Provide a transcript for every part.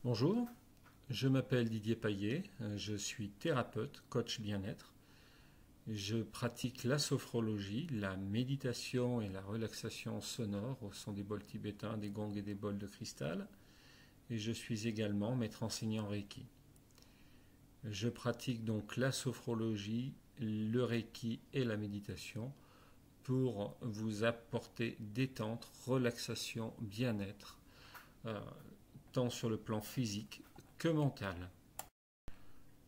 Bonjour, je m'appelle Didier Paillet, je suis thérapeute, coach bien-être. Je pratique la sophrologie, la méditation et la relaxation sonore au son des bols tibétains, des gongs et des bols de cristal. Et je suis également maître enseignant Reiki. Je pratique donc la sophrologie, le Reiki et la méditation pour vous apporter détente, relaxation, bien-être, euh, tant sur le plan physique que mental.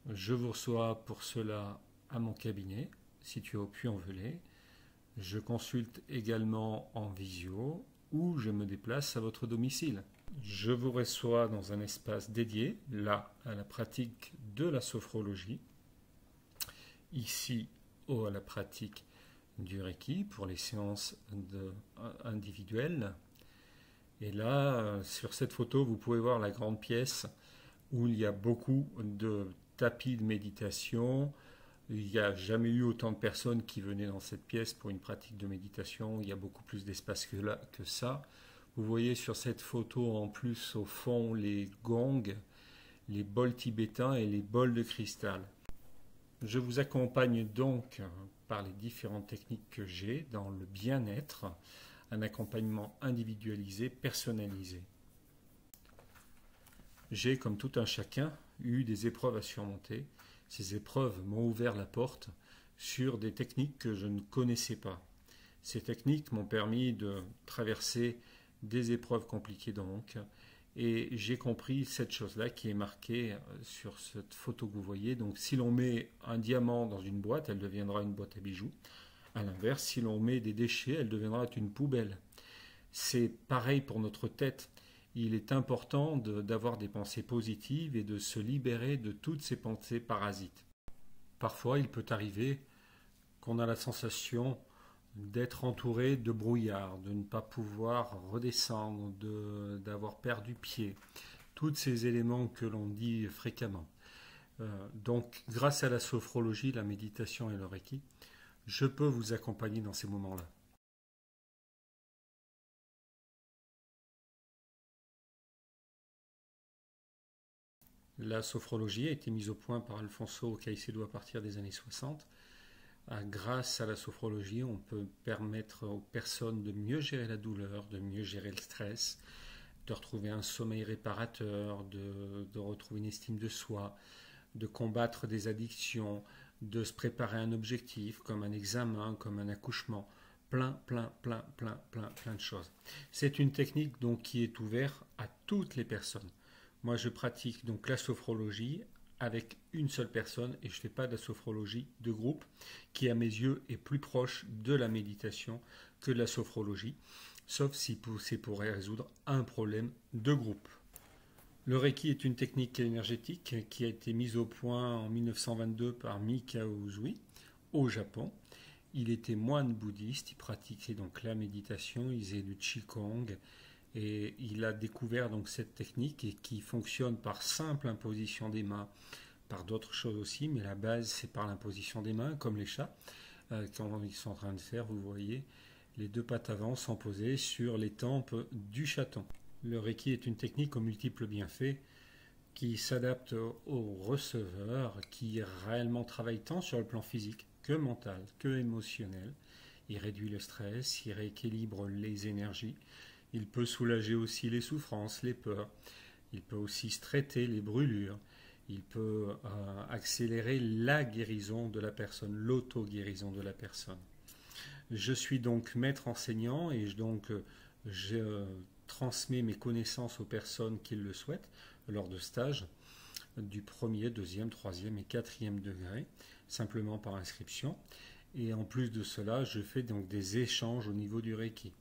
Je vous reçois pour cela à mon cabinet, situé au Puy-en-Velay. Je consulte également en visio ou je me déplace à votre domicile. Je vous reçois dans un espace dédié, là, à la pratique de la sophrologie, ici à la pratique du Reiki pour les séances individuelles. Et là, sur cette photo, vous pouvez voir la grande pièce où il y a beaucoup de tapis de méditation. Il n'y a jamais eu autant de personnes qui venaient dans cette pièce pour une pratique de méditation. Il y a beaucoup plus d'espace que ça. Vous voyez sur cette photo en plus au fond les gongs, les bols tibétains et les bols de cristal. Je vous accompagne donc par les différentes techniques que j'ai dans le bien-être, un accompagnement individualisé, personnalisé. J'ai, comme tout un chacun, eu des épreuves à surmonter. Ces épreuves m'ont ouvert la porte sur des techniques que je ne connaissais pas. Ces techniques m'ont permis de traverser des épreuves compliquées donc, et j'ai compris cette chose-là qui est marquée sur cette photo que vous voyez. Donc si l'on met un diamant dans une boîte, elle deviendra une boîte à bijoux. À l'inverse, si l'on met des déchets, elle deviendra une poubelle. C'est pareil pour notre tête. Il est important d'avoir des pensées positives et de se libérer de toutes ces pensées parasites. Parfois, il peut arriver qu'on a la sensation d'être entouré de brouillard, de ne pas pouvoir redescendre, d'avoir perdu pied. Tous ces éléments que l'on dit fréquemment. Donc, grâce à la sophrologie, la méditation et le Reiki, je peux vous accompagner dans ces moments-là. La sophrologie a été mise au point par Alfonso Caicedo à partir des années 60. Grâce à la sophrologie, on peut permettre aux personnes de mieux gérer la douleur, de mieux gérer le stress, de retrouver un sommeil réparateur, de retrouver une estime de soi, de combattre des addictions, de se préparer à un objectif, comme un examen, comme un accouchement. Plein de choses. C'est une technique donc qui est ouverte à toutes les personnes. Moi, je pratique donc la sophrologie avec une seule personne et je ne fais pas de la sophrologie de groupe qui, à mes yeux, est plus proche de la méditation que de la sophrologie, sauf si c'est pour résoudre un problème de groupe. Le Reiki est une technique énergétique qui a été mise au point en 1922 par Mikao Usui au Japon. Il était moine bouddhiste, il pratiquait donc la méditation, il faisait du Qigong et il a découvert donc cette technique et qui fonctionne par simple imposition des mains, par d'autres choses aussi, mais la base c'est par l'imposition des mains, comme les chats, quand ils sont en train de faire, vous voyez, les deux pattes avant sont posées sur les tempes du chaton. Le Reiki est une technique aux multiples bienfaits qui s'adapte au receveur, qui réellement travaille tant sur le plan physique que mental, que émotionnel. Il réduit le stress, il rééquilibre les énergies, il peut soulager aussi les souffrances, les peurs, il peut aussi traiter les brûlures, il peut accélérer la guérison de la personne, l'auto-guérison de la personne. Je suis donc maître enseignant et je transmets mes connaissances aux personnes qui le souhaitent lors de stages du premier, deuxième, troisième et quatrième degré, simplement par inscription. Et en plus de cela, je fais donc des échanges au niveau du Reiki.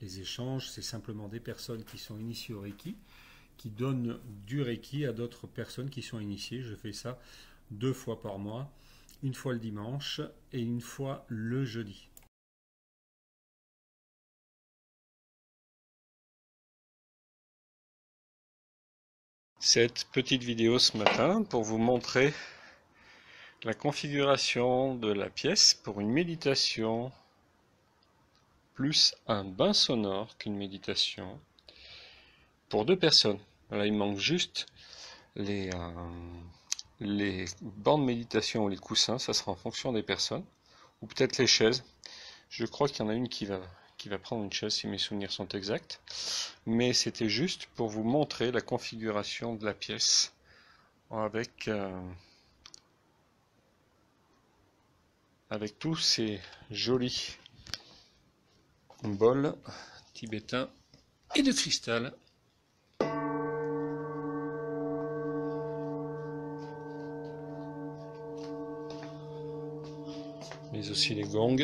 Les échanges, c'est simplement des personnes qui sont initiées au Reiki, qui donnent du Reiki à d'autres personnes qui sont initiées. Je fais ça 2 fois par mois, une fois le dimanche et une fois le jeudi. Cette petite vidéo ce matin pour vous montrer la configuration de la pièce pour une méditation plus un bain sonore qu'une méditation pour 2 personnes. Là, il manque juste les bancs de méditation ou les coussins, ça sera en fonction des personnes, ou peut-être les chaises. Je crois qu'il y en a une qui va prendre une chaise si mes souvenirs sont exacts. Mais c'était juste pour vous montrer la configuration de la pièce avec tous ces jolis bols tibétains et de cristal. Mais aussi les gongs.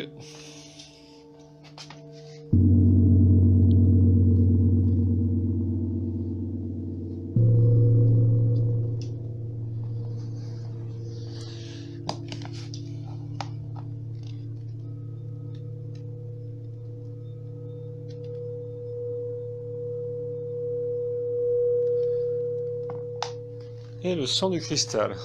Et le sang du cristal.